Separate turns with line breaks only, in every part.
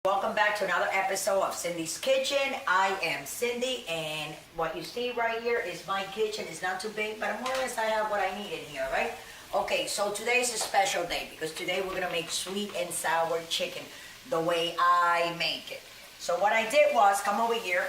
Welcome back to another episode of Cindy's Kitchen. I am Cindy, and what you see right here is my kitchen. It's not too big, but more or less I have what I need in here, right? Okay, so today is a special day because today we're gonna make sweet and sour chicken the way I make it. So what I did was, come over here,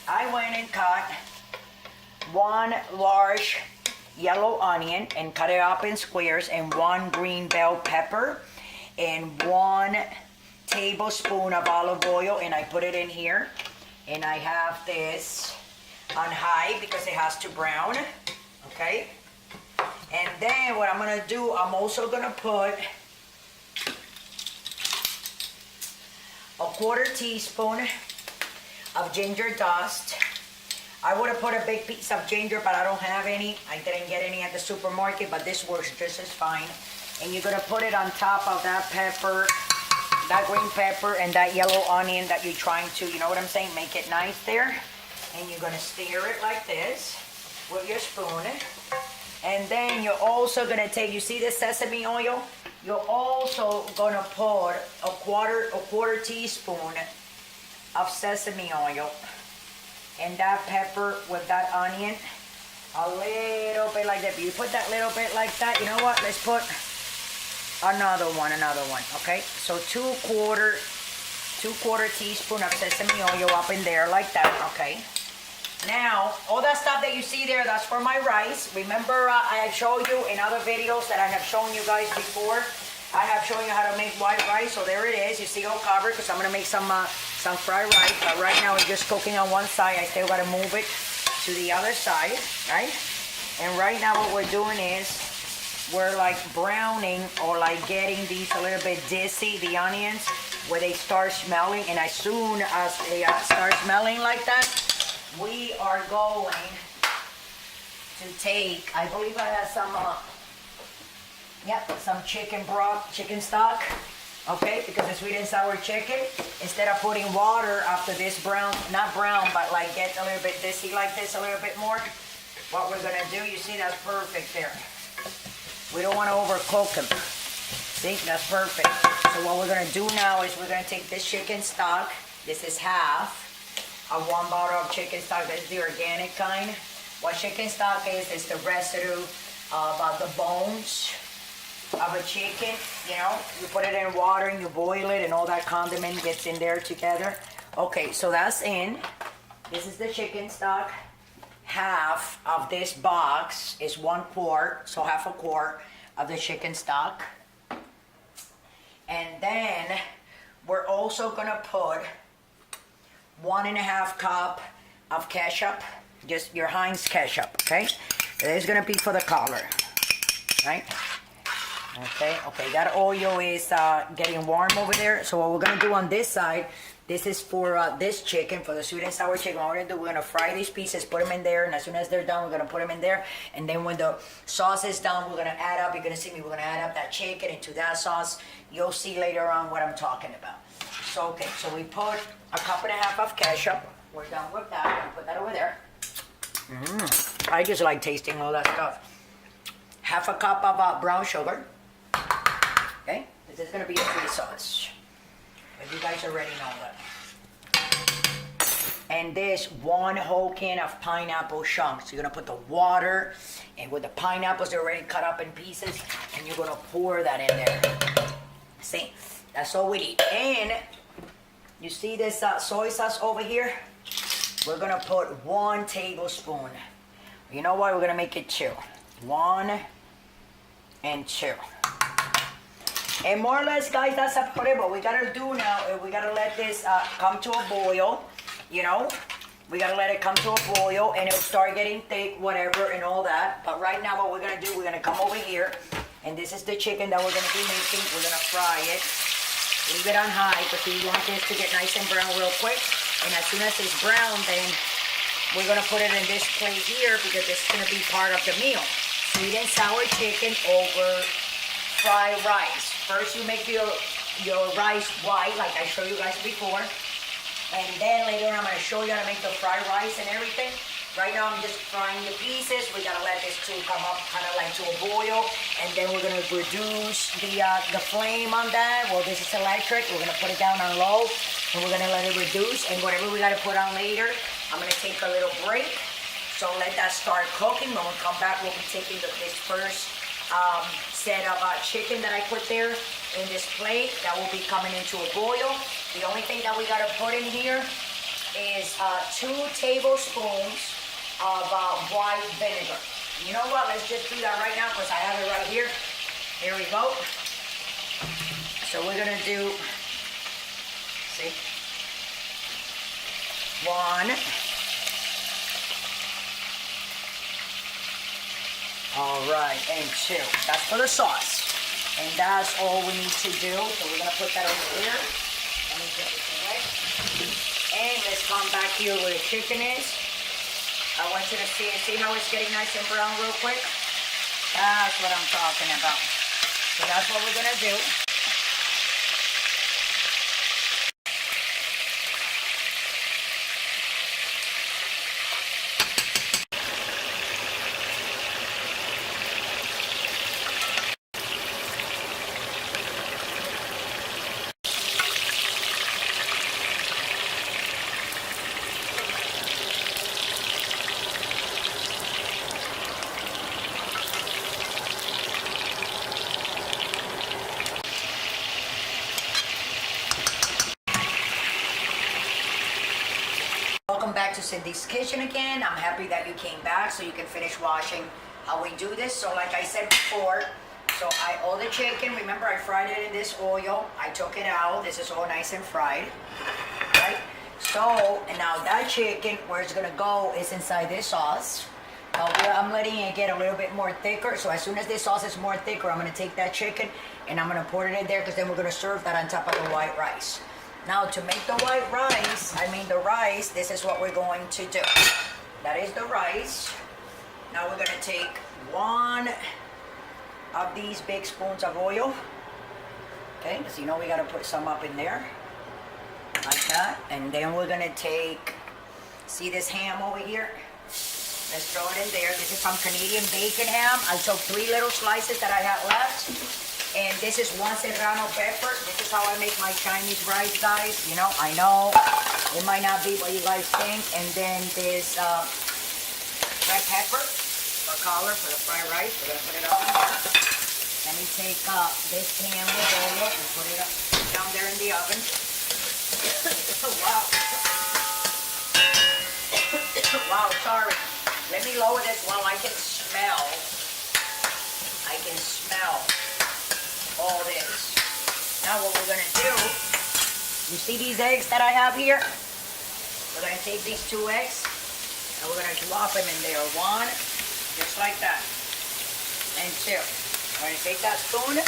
I went and cut one large yellow onion and cut it up in squares, and one green bell pepper, and 1 tablespoon of olive oil, and I put it in here, and I have this on high because it has to brown. Okay, and then what I'm gonna do, I'm also gonna put a 1/4 teaspoon of ginger dust. I would have put a big piece of ginger, but I don't have any. I didn't get any at the supermarket, but this works just as fine. And you're gonna put it on top of that pepper, that green pepper, and that yellow onion that you're trying to, you know what I'm saying, make it nice there. And you're gonna stir it like this with your spoon. And then you're also gonna take, you see the sesame oil? You're also gonna put a quarter teaspoon of sesame oil, and that pepper with that onion, a little bit like that. If you put that little bit like that, you know what, let's put another one, okay? So 2/4 teaspoon of sesame oil up in there like that, okay? Now, all that stuff that you see there, that's for my rice. Remember, I have showed you in other videos that I have shown you guys before. I have shown you how to make white rice, so there it is. You see all covered because I'm gonna make some fried rice. But right now it's just cooking on one side. I still gotta move it to the other side, right? And right now what we're doing is we're like browning, or like getting these a little bit dizzy, the onions, where they start smelling. And as soon as they start smelling like that, we are going to take, I believe I have some, some chicken broth, chicken stock, okay? Because the sweet and sour chicken, instead of putting water after this brown, not brown, but like get a little bit dizzy like this a little bit more, what we're gonna do, you see, that's perfect there. We don't want to overcook them. See, that's perfect. So what we're going to do now is we're going to take this chicken stock. This is half of 1 bottle of chicken stock. This is the organic kind. What chicken stock is the residue of the bones of a chicken. You know, you put it in water and you boil it, and all that condiment gets in there together. Okay, so that's in. This is the chicken stock. Half of this box is 1 quart, so half a quart of the chicken stock. And then we're also gonna put 1.5 cup of ketchup, just your Heinz ketchup, okay? This is gonna be for the color, right? Okay, that oil is getting warm over there. So what we're gonna do on this side, this is for this chicken, for the sweet and sour chicken. What we're gonna do, we're gonna fry these pieces, put them in there, and as soon as they're done, we're gonna put them in there. And then when the sauce is done, we're gonna add up, you're gonna see me, we're gonna add up that chicken into that sauce. You'll see later on what I'm talking about. So, okay, so we put 1.5 cups of ketchup. We're done with that. I'm gonna put that over there. I just like tasting all that stuff. 1/2 cup of brown sugar. Okay, this is gonna be a sweet sauce. But you guys already know that. And this 1 whole can of pineapple chunks. You're gonna put the water, and with the pineapples, they're already cut up in pieces, and you're gonna pour that in there. See, that's all we need. And you see this soy sauce over here? We're gonna put 1 tablespoon. You know what? We're gonna make it 2. 1 and 2. And more or less, guys, that's about it. What we gotta do now is we gotta let this come to a boil, you know? We gotta let it come to a boil, and it'll start getting thick, whatever, and all that. But right now, what we're gonna do, we're gonna come over here, and this is the chicken that we're gonna be making. We're gonna fry it. Leave it on high, because we want this to get nice and brown real quick. And as soon as it's brown, then we're gonna put it in this plate here, because this is gonna be part of the meal. Sweet and sour chicken over fried rice. First, you make your rice white, like I showed you guys before. And then later on, I'm going to show you how to make the fried rice and everything. Right now I'm just frying the pieces. We gotta let this too come up kind of like to a boil, and then we're gonna reduce the flame on that. Well, this is electric. We're gonna put it down on low, and we're gonna let it reduce. And whatever we gotta put on later, I'm gonna take a little break. So let that start cooking. When we come back, we'll be taking this first set of chicken that I put there in this plate. That will be coming into a boil. The only thing that we gotta put in here is 2 tablespoons of white vinegar. You know what? Let's just do that right now because I have it right here. Here we go. So we're gonna do, see, 1. All right, and 2. That's for the sauce. And that's all we need to do. So we're gonna put that over here. Let me get this away. And let's come back here where the chicken is. I want you to see how it's getting nice and brown real quick? That's what I'm talking about. So that's what we're gonna do. Welcome back to Cindy's Kitchen again. I'm happy that you came back so you can finish watching how we do this. So like I said before, so all the chicken, remember I fried it in this oil. I took it out. This is all nice and fried, right? So, and now that chicken, where it's gonna go is inside this sauce. I'm letting it get a little bit more thicker. So as soon as this sauce is more thicker, I'm gonna take that chicken and I'm gonna pour it in there because then we're gonna serve that on top of the white rice. Now to make the white rice, the rice, this is what we're going to do. That is the rice. Now we're gonna take 1 of these big spoons of oil. Okay, because you know we gotta put some up in there. Like that. And then we're gonna take, see this ham over here? Let's throw it in there. This is some Canadian bacon ham. I took 3 little slices that I had left. And this is 1 Serrano pepper. This is how I make my Chinese rice, guys. You know, I know it might not be what you guys think. And then this red pepper for color for the fried rice. We're gonna put it up in there. Let me take this ham with oil and put it up down there in the oven. Wow. Wow, sorry. Let me lower this while I can smell. I can smell all this. Now what we're gonna do, you see these eggs that I have here? We're gonna take these 2 eggs and we're gonna drop them in there. 1, just like that, and 2. I'm gonna take that spoon.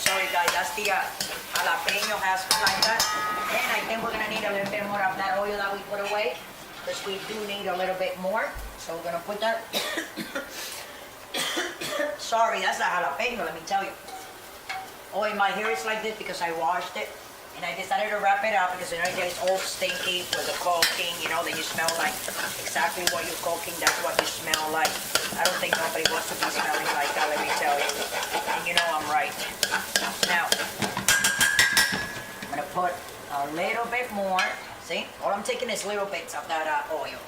Sorry guys, that's the jalapeno has like that. And I think we're gonna need a little bit more of that oil that we put away because we do need a little bit more. So we're gonna put that. Sorry, that's a jalapeno, let me tell you. Oh, and my hair is like this because I washed it. And I decided to wrap it up because you know it gets all stinky with the cooking, you know, that you smell like exactly what you're cooking, that's what you smell like. I don't think nobody wants to be smelling like that, let me tell you. And you know I'm right. Now, I'm gonna put a little bit more. See, all I'm taking is little bits of that oil.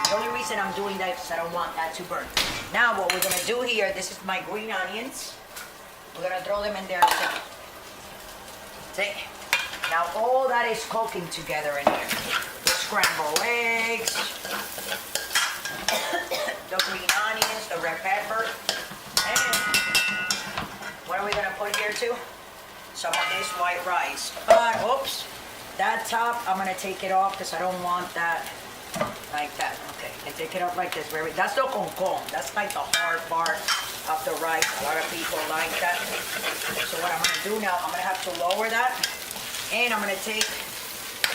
The only reason I'm doing that is I don't want that to burn. Now what we're gonna do here, this is my green onions. We're gonna throw them in there. See? Now all that is cooking together in here. The scrambled eggs, the green onions, the red pepper, and what are we gonna put here too? Some of this white rice. But, oops, that top, I'm gonna take it off because I don't want that like that. Okay, and take it off like this. That's the concon. That's like the hard part of the rice. A lot of people like that. So what I'm gonna do now, I'm gonna have to lower that. And I'm gonna take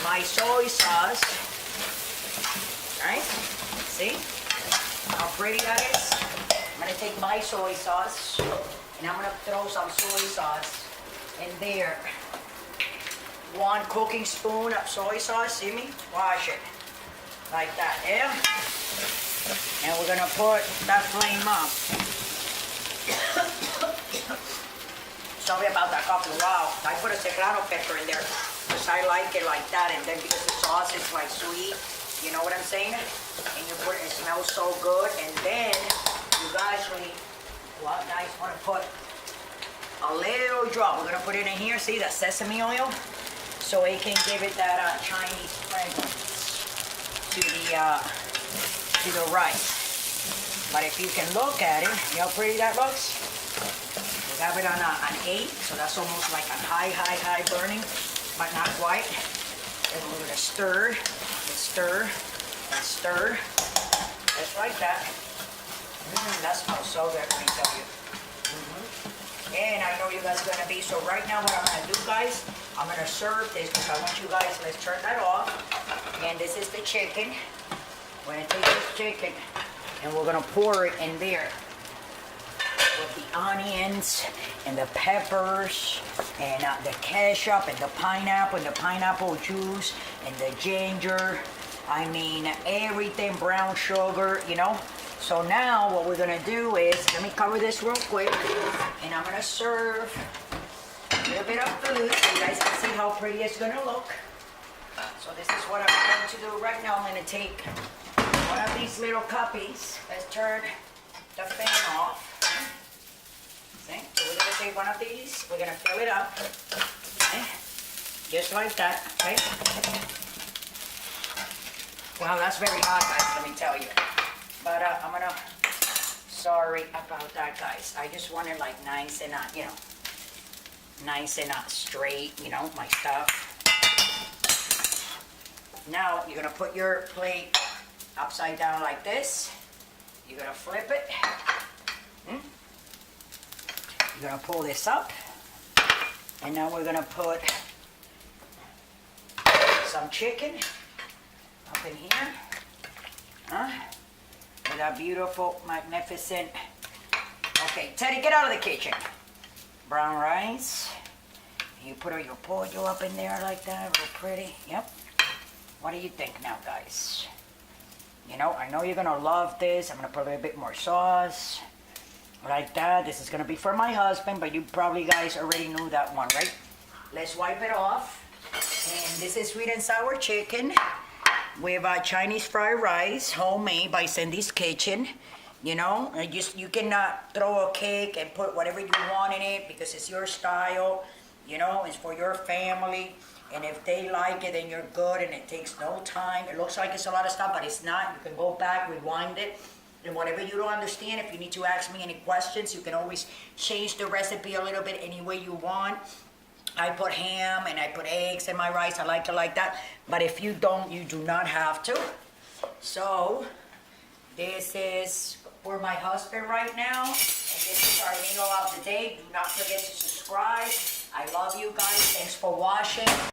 my soy sauce. Right? See how pretty that is? I'm gonna take my soy sauce and I'm gonna throw some soy sauce in there. 1 cooking spoon of soy sauce. See me? Wash it. Like that, yeah? And we're gonna put that flame up. Sorry about that coffee. Wow, I put a Serrano pepper in there because I like it like that, and then because the sauce is like sweet, you know what I'm saying? And you put it smells so good, and then you guys want to put a little drop. We're gonna put it in here. See that sesame oil, so it can give it that Chinese fragrance to the rice. But if you can look at it, you know how pretty that looks? We have it on an 8, so that's almost like a high burning, but not quite. And we're gonna stir, and stir, and stir, just like that. That smells so good, let me tell you. And I know you guys are gonna be, so right now what I'm gonna do, guys, I'm gonna serve this because I want you guys, let's turn that off. And this is the chicken. We're gonna take this chicken and we're gonna pour it in there with the onions and the peppers and the ketchup and the pineapple juice and the ginger. I mean, everything, brown sugar, you know. So now what we're gonna do is, let me cover this real quick, and I'm gonna serve a little bit of food so you guys can see how pretty it's gonna look. So this is what I'm going to do right now. I'm gonna take one of these little cuppies. Let's turn the fan off. See? So we're gonna take one of these, we're gonna fill it up, okay? Just like that, okay? Wow, that's very hot, guys, let me tell you. But I'm gonna, sorry about that, guys. I just want it like nice and not, you know, nice and not straight, you know, my stuff. Now you're gonna put your plate upside down like this. You're gonna flip it. You're gonna pull this up. And now we're gonna put some chicken up in here. With that beautiful, magnificent, okay, Teddy, get out of the kitchen. Brown rice. You put your pollo up in there like that, real pretty, yep. What do you think now, guys? You know, I know you're gonna love this. I'm gonna put a little bit more sauce, like that. This is gonna be for my husband, but you probably guys already knew that one, right? Let's wipe it off. And this is sweet and sour chicken. We have Chinese fried rice, homemade by Cindy's Kitchen. You know, you cannot throw a cake and put whatever you want in it because it's your style. You know, it's for your family. And if they like it, then you're good, and it takes no time. It looks like it's a lot of stuff, but it's not. You can go back, rewind it, and whatever you don't understand, if you need to ask me any questions, you can always change the recipe a little bit any way you want. I put ham and I put eggs in my rice. I like it like that. But if you don't, you do not have to. So this is for my husband right now. And this is our meal of the day. Do not forget to subscribe. I love you guys. Thanks for watching.